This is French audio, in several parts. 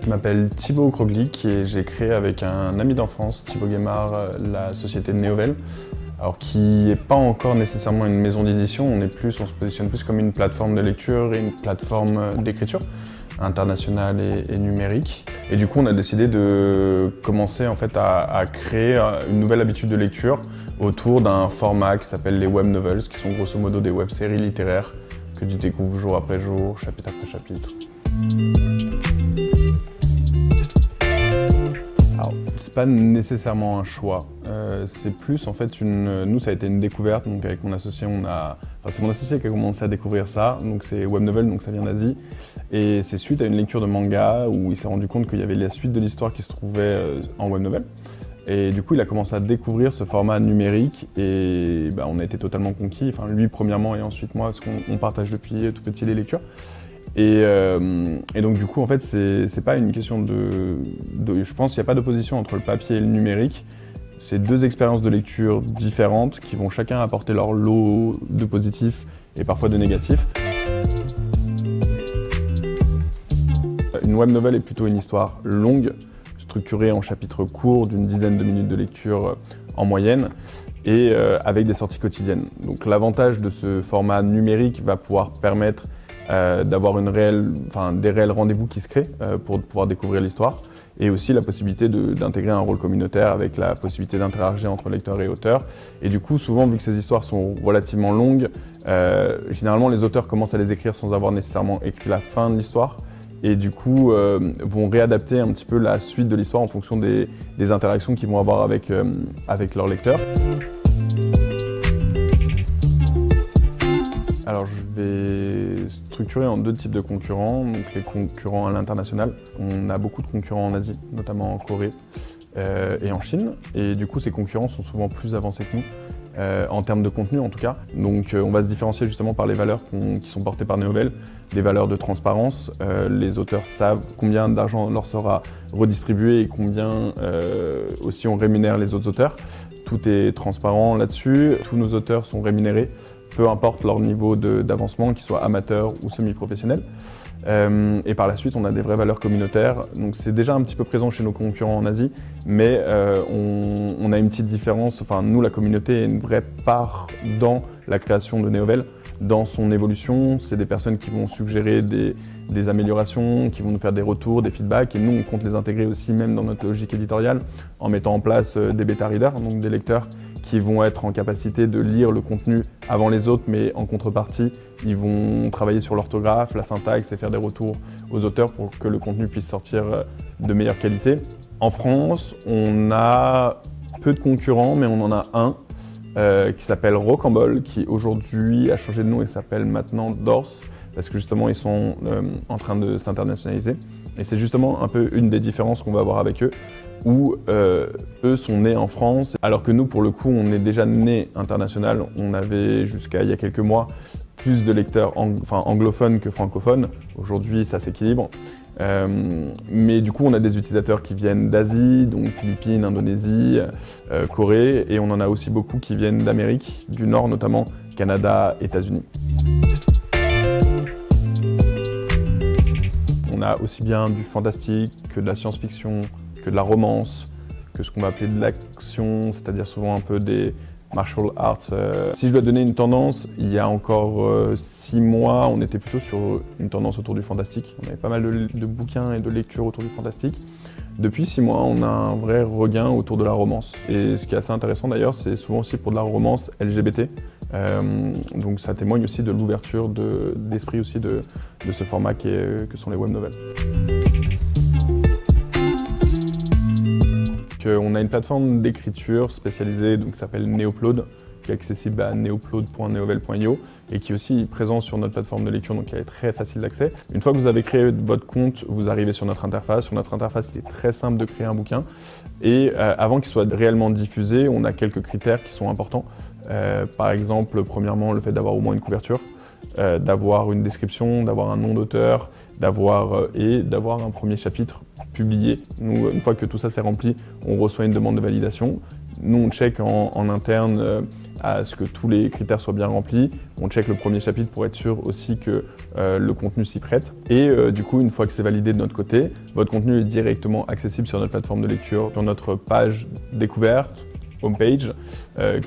Je m'appelle Thibaut Kroglic et j'ai créé avec un ami d'enfance, Thibaut Guémard, la société de Néovel. Alors qui n'est pas encore nécessairement une maison d'édition, on se positionne plus comme une plateforme de lecture et une plateforme d'écriture internationale et numérique. Et du coup on a décidé de commencer en fait à créer une nouvelle habitude de lecture autour d'un format qui s'appelle les web novels, qui sont grosso modo des web-séries littéraires que tu découvres jour après jour, chapitre après chapitre. Alors, c'est pas nécessairement un choix, c'est plus en fait nous ça a été une découverte, donc avec mon associé c'est mon associé qui a commencé à découvrir ça, donc c'est web novel, donc ça vient d'Asie, et c'est suite à une lecture de manga où il s'est rendu compte qu'il y avait la suite de l'histoire qui se trouvait en web novel. Et du coup, il a commencé à découvrir ce format numérique et on a été totalement conquis, enfin lui premièrement et ensuite moi, parce qu'on partage depuis tout petit les lectures. Et donc du coup, en fait, c'est pas une question je pense qu'il n'y a pas d'opposition entre le papier et le numérique. C'est deux expériences de lecture différentes qui vont chacun apporter leur lot de positifs et parfois de négatifs. Une web novel est plutôt une histoire longue, structurée en chapitres courts d'une dizaine de minutes de lecture en moyenne et avec des sorties quotidiennes. Donc l'avantage de ce format numérique va pouvoir permettre d'avoir des réels rendez-vous qui se créent pour pouvoir découvrir l'histoire et aussi la possibilité d'intégrer un rôle communautaire avec la possibilité d'interagir entre lecteurs et auteurs. Et du coup, souvent, vu que ces histoires sont relativement longues, généralement les auteurs commencent à les écrire sans avoir nécessairement écrit la fin de l'histoire. Et du coup, vont réadapter un petit peu la suite de l'histoire en fonction des interactions qu'ils vont avoir avec leurs lecteurs. Alors je vais structurer en deux types de concurrents, donc les concurrents à l'international. On a beaucoup de concurrents en Asie, notamment en Corée et en Chine. Et du coup, ces concurrents sont souvent plus avancés que nous. En termes de contenu en tout cas. Donc on va se différencier justement par les valeurs qui sont portées par Néovel, des valeurs de transparence. Les auteurs savent combien d'argent leur sera redistribué et combien aussi on rémunère les autres auteurs. Tout est transparent là-dessus, tous nos auteurs sont rémunérés, peu importe leur niveau d'avancement, qu'ils soient amateurs ou semi-professionnels. Et par la suite, on a des vraies valeurs communautaires. Donc c'est déjà un petit peu présent chez nos concurrents en Asie, mais on a une petite différence. Enfin, nous, la communauté est une vraie part dans la création de Néovel, dans son évolution. C'est des personnes qui vont suggérer des améliorations, qui vont nous faire des retours, des feedbacks. Et nous, on compte les intégrer aussi même dans notre logique éditoriale en mettant en place des bêta readers, donc des lecteurs qui vont être en capacité de lire le contenu avant les autres, mais en contrepartie, ils vont travailler sur l'orthographe, la syntaxe et faire des retours aux auteurs pour que le contenu puisse sortir de meilleure qualité. En France, on a peu de concurrents, mais on en a un qui s'appelle Rocambole, qui aujourd'hui a changé de nom et s'appelle maintenant Dors, parce que justement, ils sont en train de s'internationaliser. Et c'est justement un peu une des différences qu'on va avoir avec eux, où eux sont nés en France, alors que nous, pour le coup, on est déjà nés international. On avait, jusqu'à il y a quelques mois, plus de lecteurs anglophones que francophones. Aujourd'hui, ça s'équilibre. Mais du coup, on a des utilisateurs qui viennent d'Asie, donc Philippines, Indonésie, Corée, et on en a aussi beaucoup qui viennent d'Amérique, du Nord notamment, Canada, États-Unis. On a aussi bien du fantastique que de la science-fiction, que de la romance, que ce qu'on va appeler de l'action, c'est-à-dire souvent un peu des martial arts. Si je dois donner une tendance, il y a encore 6 mois, on était plutôt sur une tendance autour du fantastique. On avait pas mal de bouquins et de lectures autour du fantastique. Depuis 6 mois, on a un vrai regain autour de la romance. Et ce qui est assez intéressant d'ailleurs, c'est souvent aussi pour de la romance LGBT. Donc ça témoigne aussi de l'ouverture d'esprit aussi de ce format que sont les web novels. On a une plateforme d'écriture spécialisée qui s'appelle Neoupload, qui est accessible à neoupload.neovel.io et qui est aussi présent sur notre plateforme de lecture, donc qui est très facile d'accès. Une fois que vous avez créé votre compte, vous arrivez sur notre interface. Sur notre interface, il est très simple de créer un bouquin. Et avant qu'il soit réellement diffusé, on a quelques critères qui sont importants. Par exemple, premièrement, le fait d'avoir au moins une couverture, d'avoir une description, d'avoir un nom d'auteur, d'avoir un premier chapitre publié. Nous, une fois que tout ça s'est rempli, on reçoit une demande de validation. Nous, on check en interne à ce que tous les critères soient bien remplis. On check le premier chapitre pour être sûr aussi que le contenu s'y prête. Et du coup, une fois que c'est validé de notre côté, votre contenu est directement accessible sur notre plateforme de lecture, sur notre page découverte, homepage,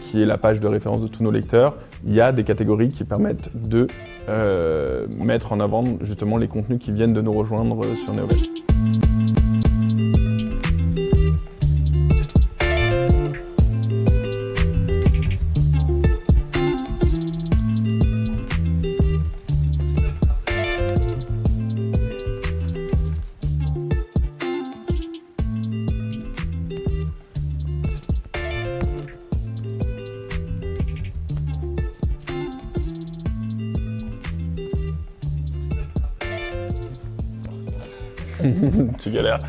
qui est la page de référence de tous nos lecteurs. Il y a des catégories qui permettent de mettre en avant justement les contenus qui viennent de nous rejoindre sur Néobet. Tu galères.